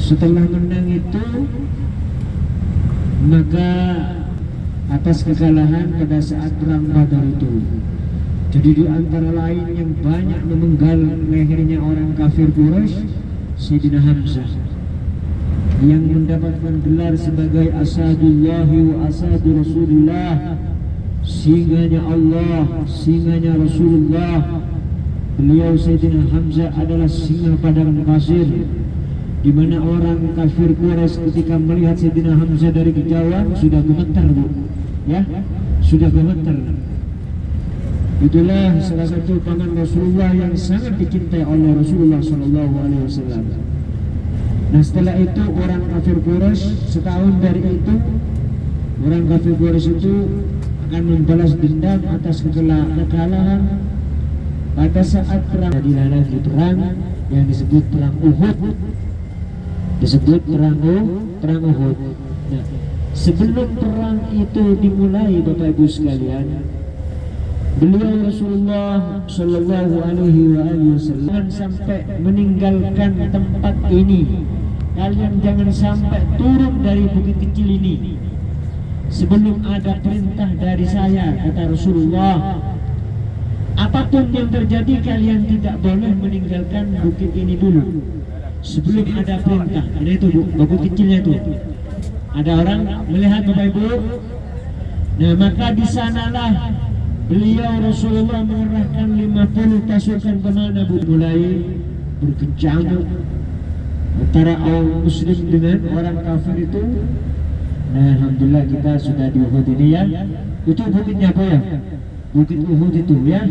Setelah menang itu, maka atas kekalahan pada saat perang Badar itu, jadi di antara lain yang banyak memenggal lehernya orang kafir Quraisy, Sayyidina Hamzah yang mendapatkan gelar sebagai Asadullahi wa Asadu Rasulullah, singanya Allah, singanya Rasulullah. Beliau Sayyidina Hamzah adalah singa padang pasir, di mana orang kafir Quraisy ketika melihat Sayyidina Hamzah dari kejauhan sudah gemetar, Bu. Ya, sudah gemetar. Itulah salah satu paman Rasulullah yang sangat dicintai oleh Rasulullah Shallallahu Alaihi Wasallam. Nah, setelah itu orang kafir Quraisy, setahun dari itu orang kafir Quraisy itu akan membalas dendam atas kekalahan pada saat perang. Jadilah lagi perang yang disebut perang Uhud, disebut perang Uhud. Nah, sebelum perang itu dimulai, Bapak Ibu sekalian, beliau Rasulullah Shallallahu Alaihi Wasallam sampai meninggalkan tempat ini. Kalian jangan sampai turun dari bukit kecil ini sebelum ada perintah dari saya, kata Rasulullah. Apapun yang terjadi, kalian tidak boleh meninggalkan bukit ini dulu sebelum ada perintah. Ada itu, Bu, bukit kecilnya itu. Ada orang melihat, Bapak Ibu. Nah, maka di sanalah beliau Rasulullah mengerahkan 50 pasukan kemana, Bu? Mulai berkecamuk antara orang muslim dengan orang kafir itu. Nah, alhamdulillah kita sudah di Uhud ini ya. Itu bukitnya apa ya? Bukit Uhud itu ya.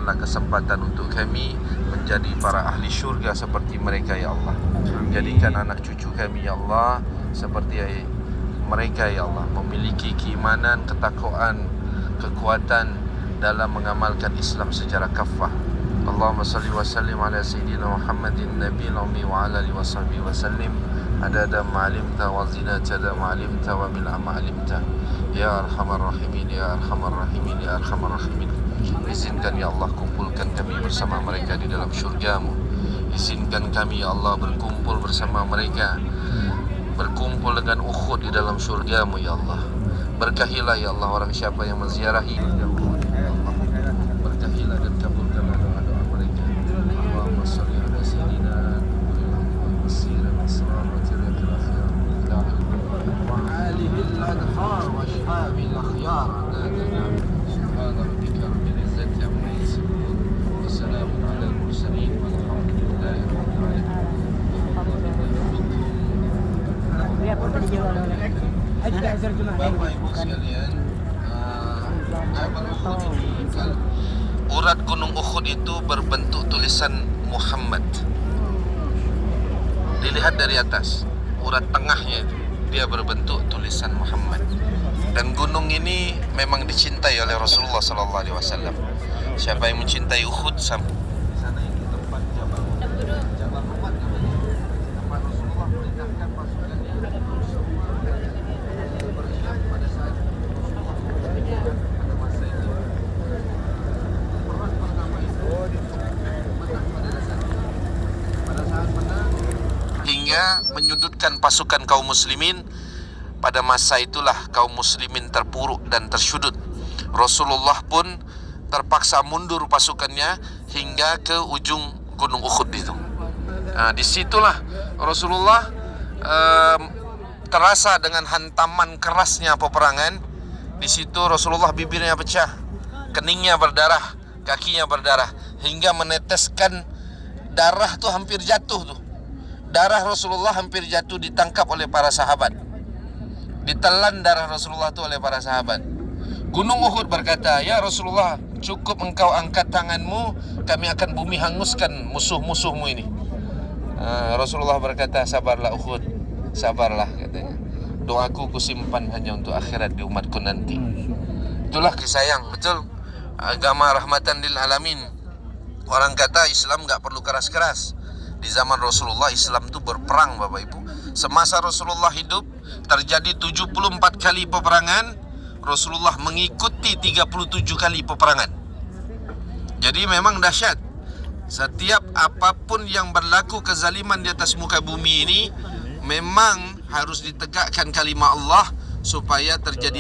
berikanlah kesempatan untuk kami menjadi para ahli syurga seperti mereka ya Allah. Jadikan anak cucu kami ya Allah seperti mereka ya Allah, memiliki keimanan, ketakwaan, kekuatan dalam mengamalkan Islam secara kafah. Allahumma salli wa sallim ala sayyidina Muhammadin nabiyil ummi wa ala alihi wa sahbihi wa sallim adada ma'alimta wa zinata ma'alimta wa bil ma'alimta ya arhamar rahimin ya arhamar rahimin ya arhamar rahimin. Izinkan ya Allah kumpulkan kami bersama mereka di dalam syurga-Mu. Izinkan kami ya Allah berkumpul bersama mereka, berkumpul dengan Uhud di dalam syurga-Mu ya Allah. Berkahilah ya Allah orang siapa yang menziarahi Uhud ya Allah. Berkahilah dan kabulkanlah doa-doa mereka. Allahumma shalli ala sayyidina Muhammad wa alihi al-adhar wa ashabihi al-akhyar. Subhana rabbika rabbil izzati amma yasifun wa salamun ala al-mursalin walhamdulillahi rabbil alamin. Bapak Ibu sekalian, Jabal Uhud ini, urat gunung Uhud itu berbentuk tulisan Muhammad. Dilihat dari atas, urat tengahnya itu dia berbentuk tulisan Muhammad. Dan gunung ini memang dicintai oleh Rasulullah SAW. Siapa yang mencintai Uhud sampai di sana itu tempat Jabal Uhud. Jabal Uhud namanya. Tempat Rasulullah merintahkan pasukannya bersiap pada saat Rasulullah pada masa itu. Perang pertama itu menang pada dasarnya. Pada saat menang hingga menyudutkan pasukan kaum muslimin. Pada masa itulah kaum muslimin terpuruk dan tersyudut. Rasulullah pun terpaksa mundur pasukannya hingga ke ujung gunung Uhud itu. Disitulah Rasulullah terasa dengan hantaman kerasnya peperangan. Di situ Rasulullah bibirnya pecah, keningnya berdarah, kakinya berdarah, hingga meneteskan darah tuh hampir jatuh tuh. Darah Rasulullah hampir jatuh, ditangkap oleh para sahabat. Ditelan darah Rasulullah itu oleh para sahabat. Gunung Uhud berkata, "Ya Rasulullah, cukup engkau angkat tanganmu, kami akan bumi hanguskan musuh-musuhmu ini." Rasulullah berkata, "Sabarlah Uhud, sabarlah," katanya. "Doaku kusimpan hanya untuk akhirat di umatku nanti." Itulah kisah yang betul. Agama rahmatan lil alamin. Orang kata Islam gak perlu keras-keras. Di zaman Rasulullah Islam itu berperang Bapak Ibu. Semasa Rasulullah hidup terjadi 74 kali peperangan. Rasulullah mengikuti 37 kali peperangan. Jadi memang dahsyat. Setiap apapun yang berlaku kezaliman di atas muka bumi ini, memang harus ditegakkan kalimat Allah supaya terjadi